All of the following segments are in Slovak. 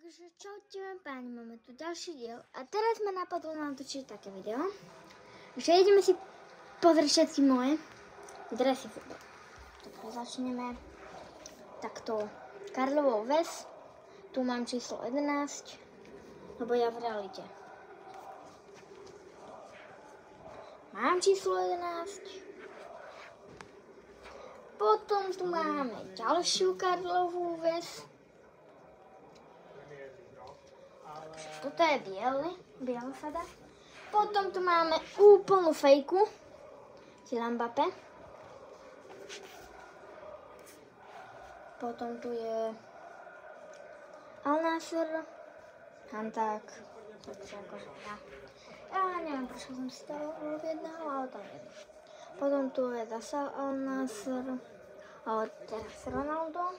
Takže čaute páni, máme tu ďalší diel a teraz ma napadlo natočiť také video, že ideme si pozrieť všetky moje dresy futbal. Takže začneme takto Karlovou Ves, tu mám číslo 11, lebo ja v realite mám číslo 11. Potom tu máme ďalšiu Karlovú Ves. Toto je biela sada. Potom tu máme úplnú fejku. Kylian Mbappé. Potom tu je Al Nassr. Hantak. Ja neviem, prečo som si to objednala, ale to je. Potom tu je zasa Al Nassr. Ale teraz Ronaldo.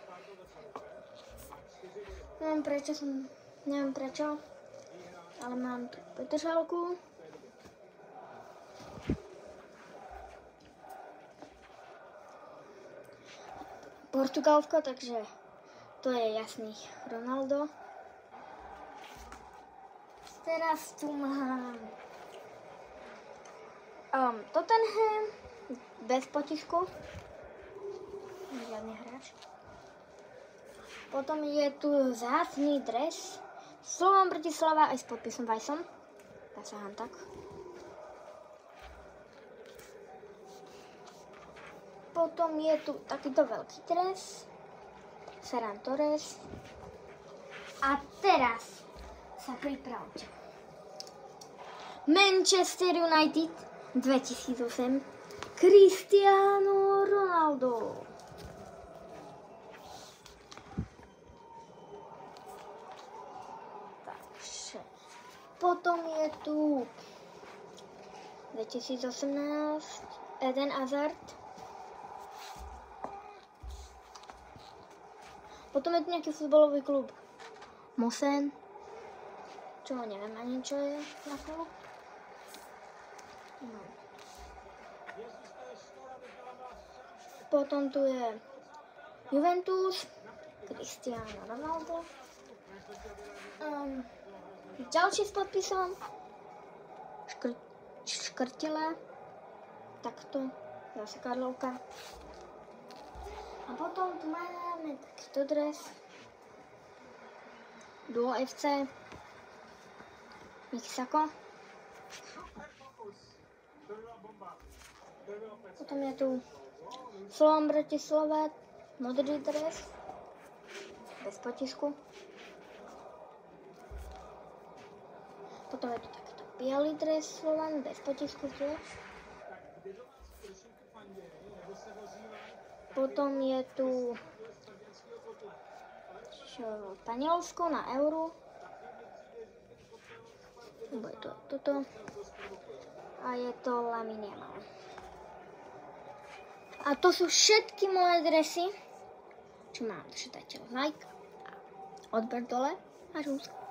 Neviem prečo, ale mám tu Petržalku. Portugalsko, takže to je jasný Ronaldo. Teraz tu mám Tottenham bez potisku. Žiadny hráč. Potom je tu vzácny dres Slovan Bratislava aj s podpisom Vajsom. Dá sa Hantak. Potom je tu takýto veľký dres Ferran Torres. A teraz sa pripravte. Manchester United 2008 Cristiano Ronaldo. Potom je tu 2018 Eden Hazard. Potom je tu nejaký futbalový klub Mosen, čo neviem ani čo je na klub. No. Potom tu je Juventus, Cristiano Ronaldo. Ďalší s podpisom Škrtele, takto, zase Karlovka. A potom tu máme takýto dres Duo FC Mixako. Potom je tu Slovan Bratislava modrý dres bez potisku. Potom je tu takýto biely dres Slovan bez potisku tiež. Potom je tu Španielsko na Euro. Nebo je to toto. A je to Lamine Yamal. A to sú všetky moje dresy. Čo mám, takže dajte like a odber dole a žúzka.